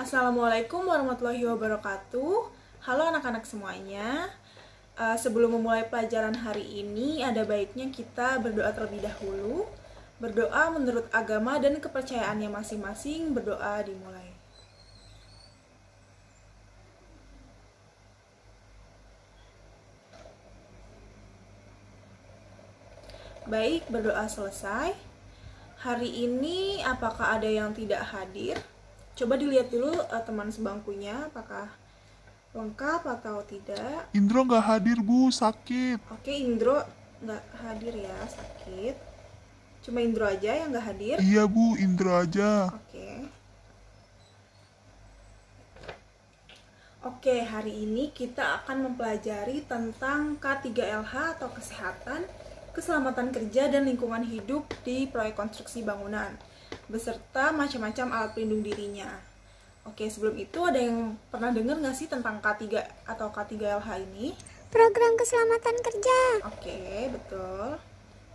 Assalamualaikum warahmatullahi wabarakatuh. Halo anak-anak semuanya. Sebelum memulai pelajaran hari ini, ada baiknya kita berdoa terlebih dahulu. Berdoa menurut agama dan kepercayaannya masing-masing. Berdoa dimulai. Baik, berdoa selesai. Hari ini apakah ada yang tidak hadir? Coba dilihat dulu teman sebangkunya apakah lengkap atau tidak. Indro nggak hadir, Bu. Sakit. Oke, Indro nggak hadir ya, sakit. Cuma Indro aja yang nggak hadir. Iya, Bu. Indro aja. Oke, hari ini kita akan mempelajari tentang K3LH atau kesehatan, keselamatan kerja dan lingkungan hidup di proyek konstruksi bangunan, beserta macam-macam alat pelindung dirinya. Oke, sebelum itu ada yang pernah dengar nggak sih tentang K3 atau K3LH ini? Program keselamatan kerja. Oke, betul.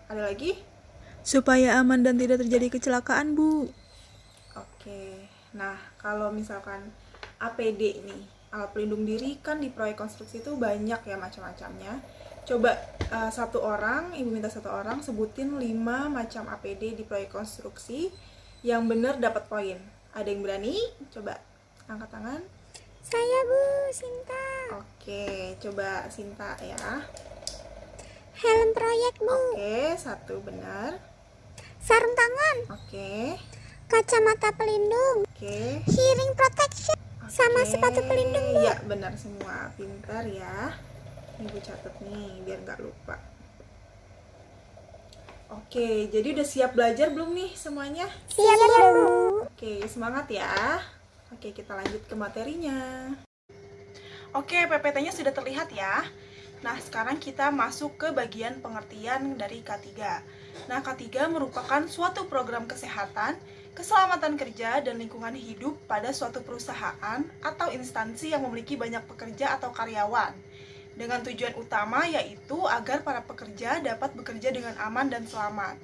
Ada lagi? Supaya aman dan tidak terjadi kecelakaan, Bu. Oke, nah kalau misalkan APD nih, alat pelindung diri kan di proyek konstruksi itu banyak ya macam-macamnya. Coba ibu minta satu orang sebutin 5 macam APD di proyek konstruksi yang benar dapat poin. Ada yang berani? Coba angkat tangan. Saya, Bu, Sinta. Oke, coba Sinta ya. Helm proyek, Bu. Oke, 1 benar. Sarung tangan. Oke. Kacamata pelindung. Oke. Hearing protection. Sama sepatu pelindung, Bu. Iya, benar semua. Pintar ya. Ibu catat nih biar nggak lupa. Oke, jadi udah siap belajar belum nih semuanya? Siap, Bu. Oke, semangat ya. Oke, kita lanjut ke materinya. Oke, PPT-nya sudah terlihat ya. Nah, sekarang kita masuk ke bagian pengertian dari K3. Nah, K3 merupakan suatu program kesehatan, keselamatan kerja, dan lingkungan hidup pada suatu perusahaan atau instansi yang memiliki banyak pekerja atau karyawan, dengan tujuan utama yaitu agar para pekerja dapat bekerja dengan aman dan selamat.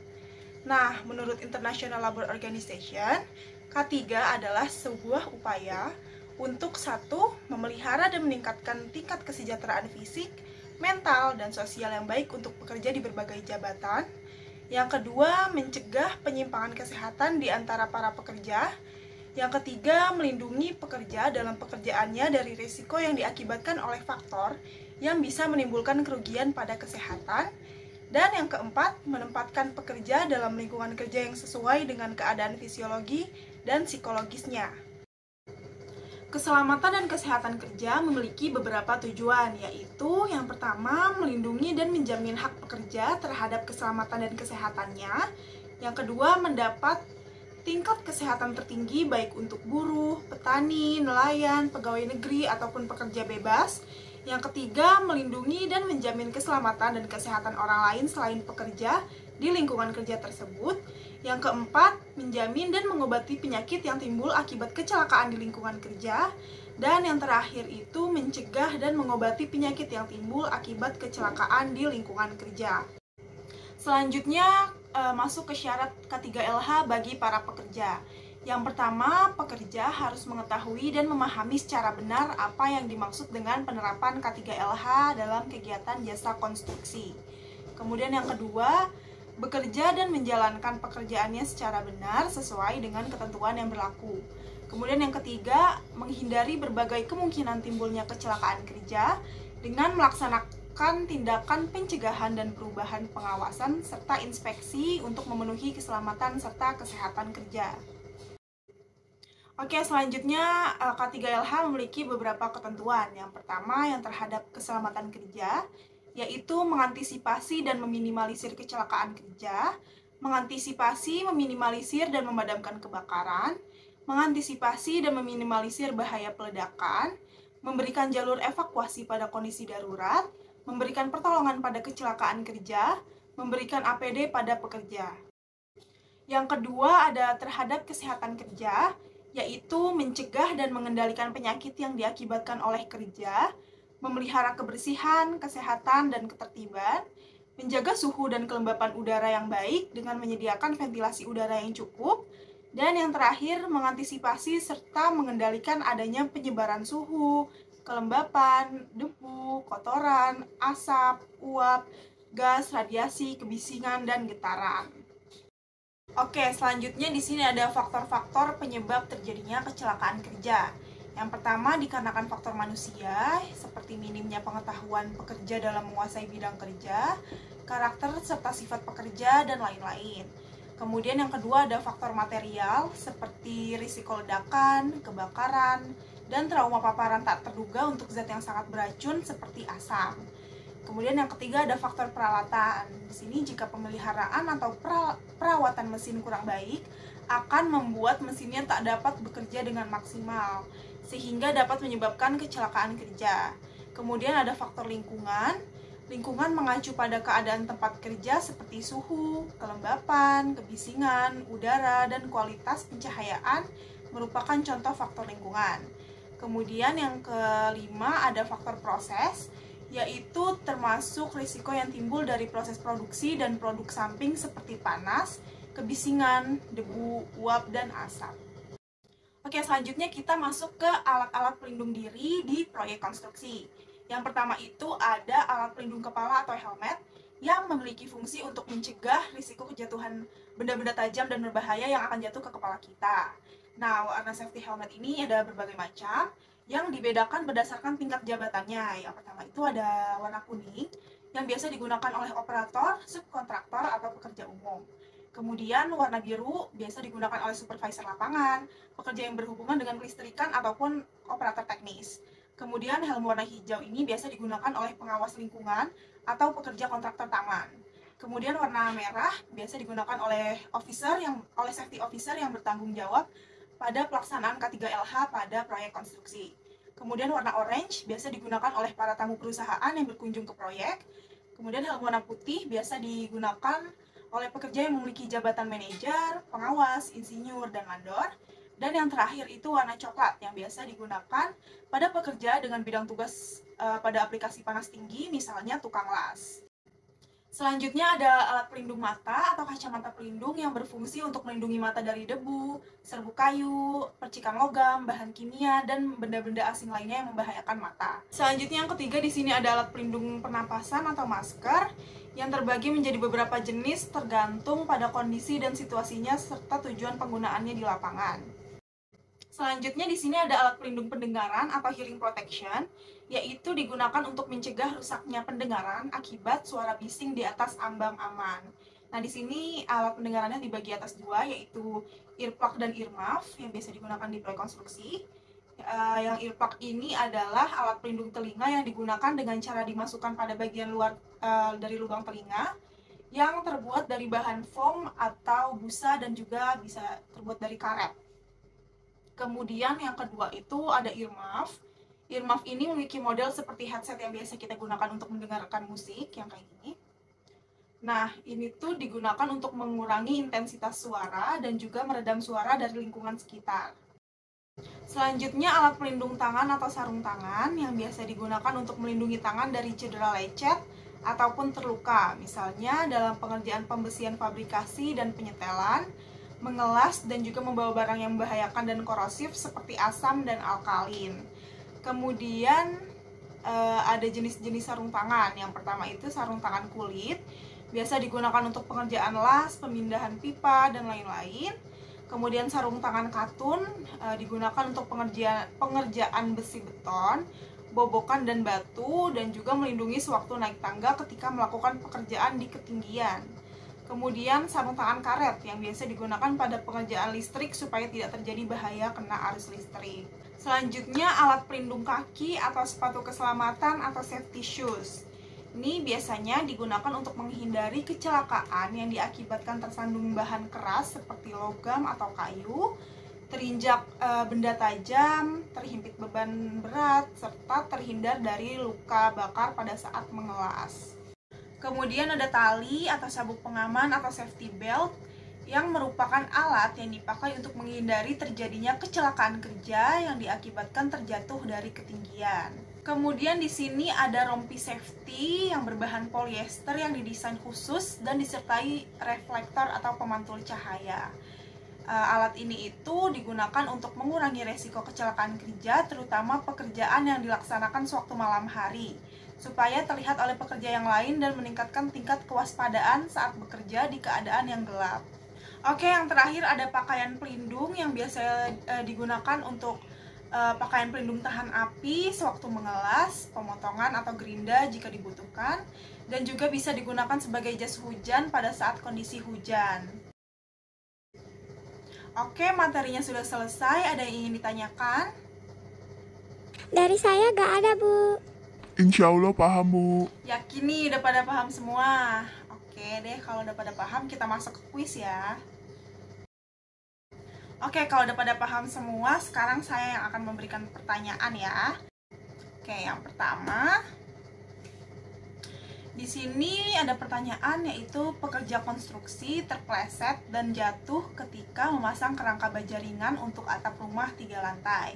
Nah, menurut International Labour Organization, K3 adalah sebuah upaya untuk 1. Memelihara dan meningkatkan tingkat kesejahteraan fisik, mental, dan sosial yang baik untuk pekerja di berbagai jabatan. Yang kedua, mencegah penyimpangan kesehatan di antara para pekerja. Yang ketiga, melindungi pekerja dalam pekerjaannya dari risiko yang diakibatkan oleh faktor yang bisa menimbulkan kerugian pada kesehatan. Dan yang keempat, menempatkan pekerja dalam lingkungan kerja yang sesuai dengan keadaan fisiologi dan psikologisnya. Keselamatan dan kesehatan kerja memiliki beberapa tujuan, yaitu yang pertama, melindungi dan menjamin hak pekerja terhadap keselamatan dan kesehatannya. Yang kedua, mendapat tingkat kesehatan tertinggi baik untuk buruh, petani, nelayan, pegawai negeri, ataupun pekerja bebas. Yang ketiga, melindungi dan menjamin keselamatan dan kesehatan orang lain selain pekerja di lingkungan kerja tersebut. Yang keempat, menjamin dan mengobati penyakit yang timbul akibat kecelakaan di lingkungan kerja. Dan yang terakhir itu mencegah dan mengobati penyakit yang timbul akibat kecelakaan di lingkungan kerja. Selanjutnya masuk ke syarat K3LH bagi para pekerja. Yang pertama, pekerja harus mengetahui dan memahami secara benar apa yang dimaksud dengan penerapan K3LH dalam kegiatan jasa konstruksi. Kemudian yang kedua, bekerja dan menjalankan pekerjaannya secara benar sesuai dengan ketentuan yang berlaku. Kemudian yang ketiga, menghindari berbagai kemungkinan timbulnya kecelakaan kerja dengan melaksanakan tindakan pencegahan dan perubahan pengawasan serta inspeksi untuk memenuhi keselamatan serta kesehatan kerja. Oke, selanjutnya K3LH memiliki beberapa ketentuan. Yang pertama, yang terhadap keselamatan kerja, yaitu mengantisipasi dan meminimalisir kecelakaan kerja, mengantisipasi, meminimalisir, dan memadamkan kebakaran, mengantisipasi dan meminimalisir bahaya peledakan, memberikan jalur evakuasi pada kondisi darurat, memberikan pertolongan pada kecelakaan kerja, memberikan APD pada pekerja. Yang kedua ada terhadap kesehatan kerja, yaitu mencegah dan mengendalikan penyakit yang diakibatkan oleh kerja, memelihara kebersihan, kesehatan, dan ketertiban, menjaga suhu dan kelembapan udara yang baik dengan menyediakan ventilasi udara yang cukup, Dan yang terakhir, mengantisipasi serta mengendalikan adanya penyebaran suhu, kelembapan, debu, kotoran, asap, uap, gas, radiasi, kebisingan, dan getaran. Oke, selanjutnya di sini ada faktor-faktor penyebab terjadinya kecelakaan kerja. Yang pertama dikarenakan faktor manusia, seperti minimnya pengetahuan pekerja dalam menguasai bidang kerja, karakter serta sifat pekerja, dan lain-lain. Kemudian yang kedua ada faktor material, seperti risiko ledakan, kebakaran, dan trauma paparan tak terduga untuk zat yang sangat beracun seperti asam. Kemudian yang ketiga ada faktor peralatan. Di sini jika pemeliharaan atau perawatan mesin kurang baik, akan membuat mesinnya tak dapat bekerja dengan maksimal, sehingga dapat menyebabkan kecelakaan kerja. Kemudian ada faktor lingkungan. Lingkungan mengacu pada keadaan tempat kerja seperti suhu, kelembapan, kebisingan, udara, dan kualitas pencahayaan merupakan contoh faktor lingkungan. Kemudian yang kelima ada faktor proses, yaitu termasuk risiko yang timbul dari proses produksi dan produk samping seperti panas, kebisingan, debu, uap, dan asap. Oke, selanjutnya kita masuk ke alat-alat pelindung diri di proyek konstruksi. Yang pertama itu ada alat pelindung kepala atau helmet yang memiliki fungsi untuk mencegah risiko kejatuhan benda-benda tajam dan berbahaya yang akan jatuh ke kepala kita. Nah, warna safety helmet ini ada berbagai macam yang dibedakan berdasarkan tingkat jabatannya. Yang pertama itu ada warna kuning yang biasa digunakan oleh operator, subkontraktor, atau pekerja umum. Kemudian warna biru biasa digunakan oleh supervisor lapangan, pekerja yang berhubungan dengan kelistrikan, ataupun operator teknis. Kemudian helm warna hijau ini biasa digunakan oleh pengawas lingkungan atau pekerja kontraktor taman. Kemudian warna merah biasa digunakan oleh safety officer yang bertanggung jawab pada pelaksanaan K3LH pada proyek konstruksi. Kemudian warna orange biasa digunakan oleh para tamu perusahaan yang berkunjung ke proyek. Kemudian helm warna putih biasa digunakan oleh pekerja yang memiliki jabatan manajer, pengawas, insinyur, dan mandor. Dan yang terakhir itu warna coklat yang biasa digunakan pada pekerja dengan bidang tugas pada aplikasi panas tinggi, misalnya tukang las. Selanjutnya ada alat pelindung mata atau kacamata pelindung yang berfungsi untuk melindungi mata dari debu, serbuk kayu, percikan logam, bahan kimia, dan benda-benda asing lainnya yang membahayakan mata. Selanjutnya yang ketiga di sini ada alat pelindung pernapasan atau masker yang terbagi menjadi beberapa jenis tergantung pada kondisi dan situasinya serta tujuan penggunaannya di lapangan. Selanjutnya di sini ada alat pelindung pendengaran atau hearing protection, yaitu digunakan untuk mencegah rusaknya pendengaran akibat suara bising di atas ambang aman. Nah, di sini alat pendengarannya dibagi atas dua, yaitu earplug dan earmuff yang biasa digunakan di proyek konstruksi. Yang earplug ini adalah alat pelindung telinga yang digunakan dengan cara dimasukkan pada bagian luar dari lubang telinga, yang terbuat dari bahan foam atau busa dan juga bisa terbuat dari karet. Kemudian yang kedua itu ada earmuff. Earmuff ini memiliki model seperti headset yang biasa kita gunakan untuk mendengarkan musik, yang kayak gini. Nah, ini tuh digunakan untuk mengurangi intensitas suara dan juga meredam suara dari lingkungan sekitar. Selanjutnya alat pelindung tangan atau sarung tangan yang biasa digunakan untuk melindungi tangan dari cedera lecet ataupun terluka, misalnya dalam pengerjaan pembesian fabrikasi dan penyetelan, mengelas, dan juga membawa barang yang membahayakan dan korosif seperti asam dan alkalin. Kemudian ada jenis-jenis sarung tangan. Yang pertama itu sarung tangan kulit, biasa digunakan untuk pengerjaan las, pemindahan pipa, dan lain-lain. Kemudian sarung tangan katun digunakan untuk pengerjaan besi beton, bobokan, dan batu, dan juga melindungi sewaktu naik tangga ketika melakukan pekerjaan di ketinggian. Kemudian sarung tangan karet yang biasa digunakan pada pengerjaan listrik supaya tidak terjadi bahaya kena arus listrik. Selanjutnya alat pelindung kaki atau sepatu keselamatan atau safety shoes. Ini biasanya digunakan untuk menghindari kecelakaan yang diakibatkan tersandung bahan keras seperti logam atau kayu, terinjak benda tajam, terhimpit beban berat, serta terhindar dari luka bakar pada saat mengelas. Kemudian ada tali atau sabuk pengaman atau safety belt yang merupakan alat yang dipakai untuk menghindari terjadinya kecelakaan kerja yang diakibatkan terjatuh dari ketinggian. Kemudian di sini ada rompi safety yang berbahan polyester yang didesain khusus dan disertai reflektor atau pemantul cahaya. Alat ini itu digunakan untuk mengurangi resiko kecelakaan kerja, terutama pekerjaan yang dilaksanakan sewaktu malam hari, supaya terlihat oleh pekerja yang lain dan meningkatkan tingkat kewaspadaan saat bekerja di keadaan yang gelap. Oke, yang terakhir ada pakaian pelindung yang biasa digunakan untuk pakaian pelindung tahan api sewaktu mengelas, pemotongan atau gerinda jika dibutuhkan, dan juga bisa digunakan sebagai jas hujan pada saat kondisi hujan. Oke, materinya sudah selesai. Ada yang ingin ditanyakan? Dari saya gak ada, Bu. Insya Allah paham, Bu. Yakin nih udah pada paham semua? Oke deh, kalau udah pada paham kita masuk ke kuis ya. Oke, kalau udah pada paham semua, sekarang saya yang akan memberikan pertanyaan ya. Oke, yang pertama, di sini ada pertanyaan yaitu pekerja konstruksi terpleset dan jatuh ketika memasang kerangka baja ringan untuk atap rumah 3 lantai.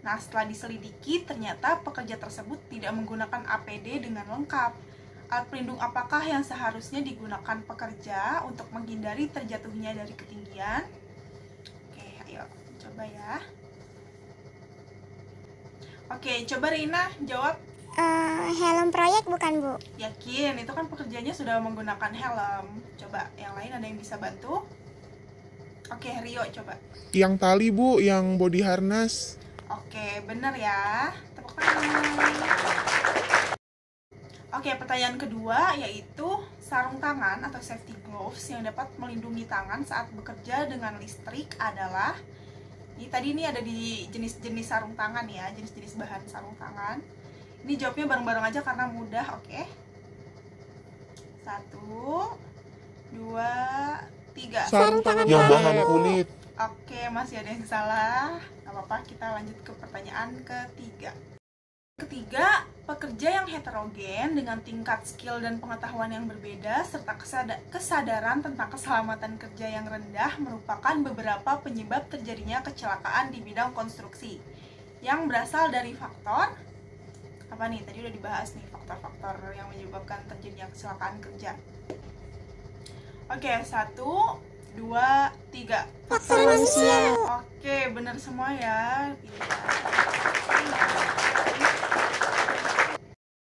Nah, setelah diselidiki ternyata pekerja tersebut tidak menggunakan APD dengan lengkap. Alat pelindung apakah yang seharusnya digunakan pekerja untuk menghindari terjatuhnya dari ketinggian? Oke, ayo coba ya. Oke, coba Rina jawab. Helm proyek bukan, Bu? Yakin, itu kan pekerjanya sudah menggunakan helm. Coba, yang lain ada yang bisa bantu? Oke, Rio coba. Yang tali, Bu, yang body harness. Oke, bener ya. Tepuk tangan. Oke, pertanyaan kedua yaitu sarung tangan atau safety gloves yang dapat melindungi tangan saat bekerja dengan listrik adalah, ini ada di jenis-jenis sarung tangan ya, jenis-jenis bahan sarung tangan. Ini jawabnya bareng-bareng aja karena mudah, oke? 1, 2, 3. Sarung tangan yang bahan kulit. Oke, masih ada yang salah. Gak apa-apa, kita lanjut ke pertanyaan ketiga. Ketiga, pekerja yang heterogen dengan tingkat skill dan pengetahuan yang berbeda serta kesadaran tentang keselamatan kerja yang rendah merupakan beberapa penyebab terjadinya kecelakaan di bidang konstruksi yang berasal dari faktor apa nih? Tadi udah dibahas nih faktor-faktor yang menyebabkan terjadinya kecelakaan kerja. Oke, 1, 2, 3. Faktor manusia. Oke, benar semua ya.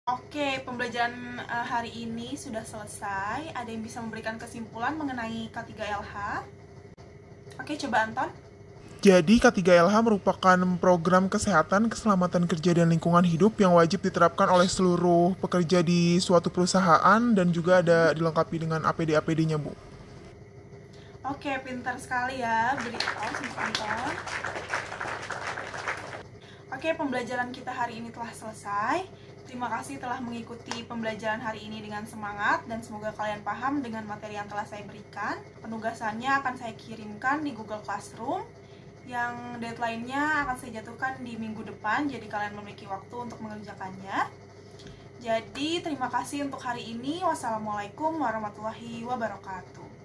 Oke, pembelajaran hari ini sudah selesai. Ada yang bisa memberikan kesimpulan mengenai K3LH? Oke, coba Anton. Jadi K3LH merupakan program kesehatan, keselamatan kerja dan lingkungan hidup yang wajib diterapkan oleh seluruh pekerja di suatu perusahaan dan juga ada dilengkapi dengan APD-APD-nya, Bu. Oke, pintar sekali ya. Beri aplaus untuk Anton. Oke, pembelajaran kita hari ini telah selesai. Terima kasih telah mengikuti pembelajaran hari ini dengan semangat dan semoga kalian paham dengan materi yang telah saya berikan. Penugasannya akan saya kirimkan di Google Classroom, yang deadline-nya akan saya jatuhkan di minggu depan, jadi kalian memiliki waktu untuk mengerjakannya. Jadi terima kasih untuk hari ini. Wassalamualaikum warahmatullahi wabarakatuh.